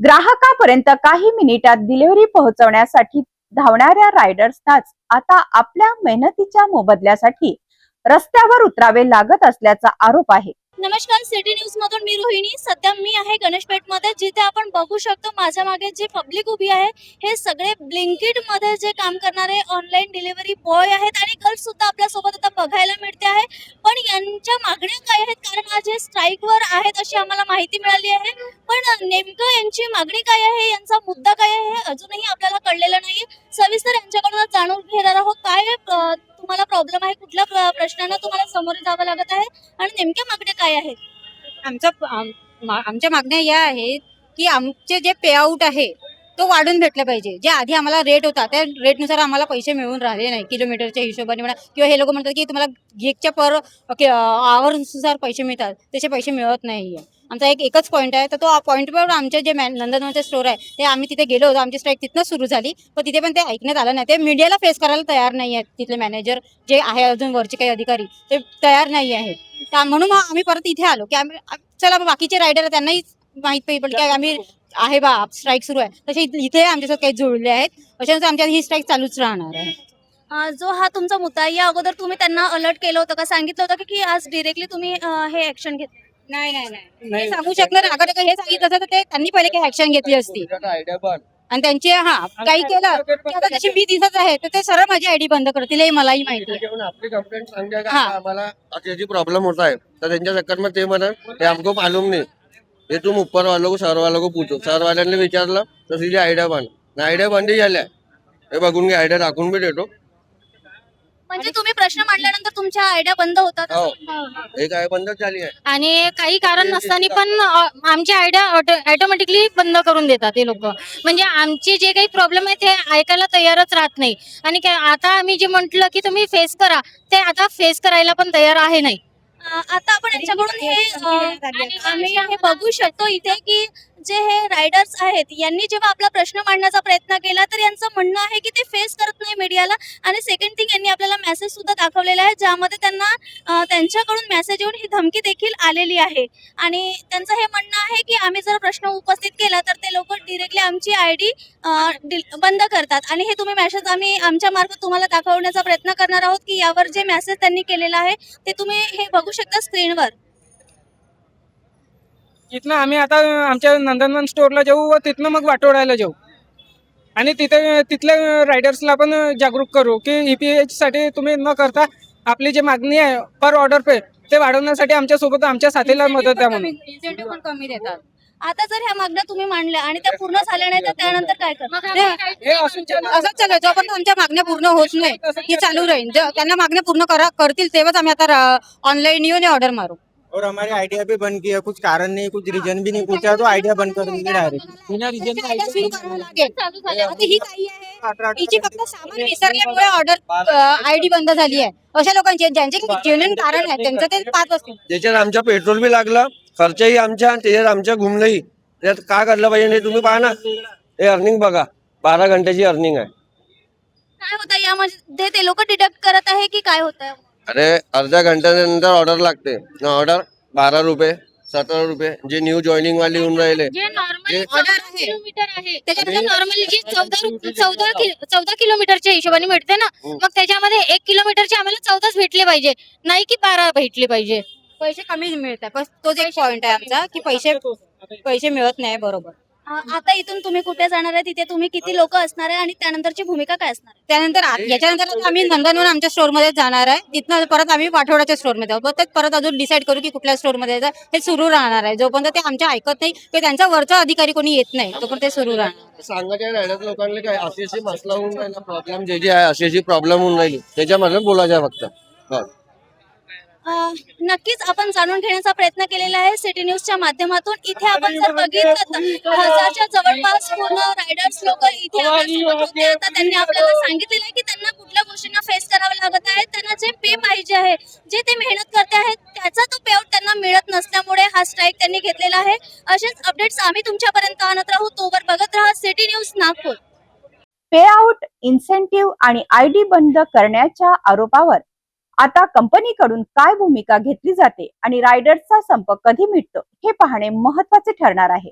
ग्राहकापर्यंत काही मिनिटात डिलिव्हरी पोहोचवण्यासाठी धावणाऱ्या रायडर्सनाच आता आपल्या मेहनतीच्या मोबदल्यासाठी रस्त्यावर उतरावे लागत असल्याचा आरोप आहे। नमस्कार, सिटी न्यूज मधून मी रोहिणी। सध्या मी आहे गणेशपेठ मध्ये, जिथे आपण बघू शकतो माझ्या मागे जे पब्लिक उभी आहे हे सगळे ब्लिंकिट मध्ये जे काम करणारे ऑनलाईन डिलिव्हरी बॉय आहेत आणि गर्ल्स सुद्धा आपल्या सोबत आता बघायला मिळते आहे। पण यांच्या मागण्या काय आहेत, कारण आज हे स्ट्राईक वर आहेत अशी आम्हाला माहिती मिळाली आहे। पण नेमकं यांची मागणी काय आहे, यांचा मुद्दा काय आहे हे अजूनही आपल्याला कळलेलं नाही। सविस्तर यांच्याकडून जाणून घेणार आहोत काय तुम्हाला प्रॉब्लेम आहे, कुठल्या प्रश्नांना तुम्हाला सामोरे जावं लागत आहे आणि नेमक्या मागण्या काय आहेत। आमच्या मागण्या या आहेत की आमचे जे पे आउट आहे तो वाढून भेटला पाहिजे। जे आधी आम्हाला रेट होता त्या रेटनुसार आम्हाला पैसे मिळून राहिले नाही, किलोमीटरच्या हिशोबाने म्हणा, किंवा हे लोक म्हणतात की तुम्हाला गिगच्या पर आवर्सनुसार पैसे मिळतात, तसे पैसे मिळत नाही आहे। आमचा एकच पॉईंट आहे, तर तो पॉईंटवर आमचे जे नंदनवनचे स्टोर आहे ते आम्ही तिथे गेलो होतो, आमची स्ट्राईक तिथनं सुरू झाली, पण तिथे पण ते ऐकण्यात आलं नाही। ते मीडियाला फेस करायला तयार नाही आहेत, तिथले मॅनेजर जे आहे अजून वरचे काही अधिकारी ते तयार नाही आहेत। म्हणून आम्ही परत इथे आलो की आम्ही चला बाकीचे रायडर त्यांनाही माहीत पडलं की आम्ही आहे बा स्ट्राईक सुरू आहे, तसे इथे आमच्यासोबत काही जुळले आहेत, अशाच आमच्या ही स्ट्राईक चालूच राहणार आहे। जो हा तुमचा मुद्दा आहे, या अगोदर तुम्ही त्यांना अलर्ट केलं होतं का, सांगितलं होतं की आज डिरेक्टली तुम्ही हे ऍक्शन घेत? नाही सांगू शकणार, अगर हे सांगितलं असतं तर ते त्यांनी पहिले काही ऍक्शन घेतली असती आणि त्यांचे काही केलं तर जशी मी दिसत आहे तर ते सरळ माझी आयडी बंद करतील, हे मलाही माहिती आहे। आपली कंप्लेंट सांगते का आम्हाला अशी प्रॉब्लम होता है, तो त्यांच्या चक्कर में ते म्हणा हे हमको मालूम नहीं, ये तुम ऊपर वालों को सर वालों को पूछो। सर वाल्यांनी विचारलं तर तिची आयडिया बंद, आयडिया बंद झाल्या, हे बघून घे, आयडिया दाखवून बी देतो। म्हणजे तुम्ही प्रश्न मांडल्यानंतर तुमच्या आयडिया बंद होतात? हे काय बंद झाली आहे आणि काही कारण नसताना पण आमची आयडिया ऑटोमॅटिकली बंद करून देतात ते लोक। म्हणजे आमचे जे काही प्रॉब्लेम आहे ते ऐकायला तयारच राहत नाही, आणि आता आम्ही जे म्हटलं की तुम्ही फेस करा, ते आता फेस करायला पण तयार आहे नाही। आता आपण यांच्याकडून हे आम्ही हे बघू शकतो इथे की जे हे रायडर्स आहेत यांनी जेव्हा आपला प्रश्न मांडण्याचा प्रयत्न केला तर यांचं म्हणणं आहे की ते फेस करत नाही मीडियाला। आणि सेकंड थिंग, यांनी आपल्याला मेसेज सुद्धा दाखवलेला आहे ज्यामध्ये त्यांना त्यांच्याकडून मेसेज येऊन ही धमकी देखील आलेली आहे। आणि त्यांचं हे म्हणणं आहे की आम्ही जर प्रश्न उपस्थित केला तर ते लोक डिरेक्टली आमची आयडी बंद करतात। आणि हे तुम्ही मेसेज आम्ही आमच्या मार्फत तुम्हाला दाखवण्याचा प्रयत्न करणार आहोत की यावर जे मेसेज त्यांनी केलेला आहे ते तुम्ही हे बघू शकता स्क्रीनवर। तिथनं आम्ही आता आमच्या नंदनवन स्टोअरला जाऊ व तिथनं मग वाटोळ्याला जाऊ आणि तिथल्या रायडर्सला पण जागरूक करू की EPH साठी तुम्ही न करता आपली जी मागणी आहे पर ऑर्डर पे ते वाढवण्यासाठी आमच्यासोबत आमच्या साथीला मदत द्या म्हणून। इन्सेंटिव्ह पण कमी देतात। आता जर ह्या मागण्या तुम्ही मांडल्या आणि त्या पूर्ण झाल्या नाही तर त्यानंतर काय करणार? हे असंच चालू आहे, जोपर्यंत आमच्या मागण्या पूर्ण होत नाही हे चालू राहील। त्यांना मागण्या पूर्ण करतील तेव्हाच आम्ही आता ऑनलाईन येऊन ऑर्डर मारू। और हमारी आइडिया भी बंद की है, कुछ कारण नहीं, कुछ रीजन भी नहीं पूछा तो आइडिया बंद कर देंगे डायरेक्ट बिना रीजन का। हिची फक्त सामान विसरल्यामुळे ऑर्डर आयडी बंद झाली आहे। अशा लोकांचे ज्यांचे जेन्युइन कारण आहे त्यांचं ते 5 असतील। ज्याच्यात आमचा पेट्रोल बी लागला, खर्चही आमच्या, त्याच्यात आमच्या घुमलंही, त्यात काय करलं पाहिजे हे तुम्ही पहा ना। हे अर्निंग बघा, 12 घंट्याची अर्निंग आहे। काय होतं यामध्ये, ते लोक डिडक्ट करत आहे की काय होतं? अरे अर्ध्या घंट्यानंतर ऑर्डर लागते, ऑर्डर 12 रुपये 17 रुपये, जे न्यू जॉईनिंग वाले येऊन राहिले जे नॉर्मली किलोमीटर आहे त्याच्यामध्ये नॉर्मली जी 14 किलोमीटरच्या हिशोबाने मिळते ना, मग त्याच्यामध्ये 1 किलोमीटरचे आम्हाला 14च भेटले पाहिजे, नाही की 12 भेटले पाहिजे। पैसे कमी मिळतात, बस तोच एक पॉइंट आहे आमचा की पैसे मिळत नाही बरोबर। आता इथून तुम्ही कुठे जाणार आहे, तिथे तुम्ही किती लोक असणार आहे आणि त्यानंतरची भूमिका काय असणार आहे? त्यानंतर याच्यानंतर आम्ही नंदनवन आमच्या स्टोर मध्ये जाणार आहे, तिथनं परत आम्ही पाठोड्याच्या स्टोर मध्ये जाऊ, परत अजून डिसाईड करू की कुठल्या स्टोर मध्ये जायचं। हे सुरू राहणार आहे जोपर्यंत ते आमच्या ऐकत नाही किंवा त्यांचा वरचा अधिकारी कोणी येत नाही तोपर्यंत ते सुरू राहणार। सांगायच्या राहिल्यात लोकांना काय अशी मसला होऊन राहिला, प्रॉब्लेम जे आहे अशी प्रॉब्लेम होऊन राहिली, त्याच्यामध्ये बोलायचं फक्त। नक्कीच आपण जाणून घेण्याचा प्रयत्न केलेला आहे सिटी न्यूजच्या माध्यमातून। इथे आपण जर बघितलं तर 1000च्या जवळपास पूर्ण रायडर्स लोक इथे आपल्यासोबत होते। आता त्यांनी आपल्याला सांगितलेलं आहे की त्यांना कुठल्या गोष्टींना फेस करावं लागत आहे, त्यांना जे पे पाहिजे आहे, जे ते मेहनत करते आहेत त्याचा तो पे आउट त्यांना मिळत नसल्यामुळे हा स्ट्राईक त्यांनी घेतलेला आहे। असेच अपडेट्स आम्ही तुमच्यापर्यंत आणत राहू, तोवर बघत राहा सिटी न्यूज नागपूर। पे आउट, इन्सेंटिव्ह आणि आयडी बंद करण्याच्या आरोपावर आता कंपनीकडून काय भूमिका घेतली जाते आणि रायडर्सचा संप कधी मिटतो हे पाहणे महत्त्वाचे ठरणार आहे।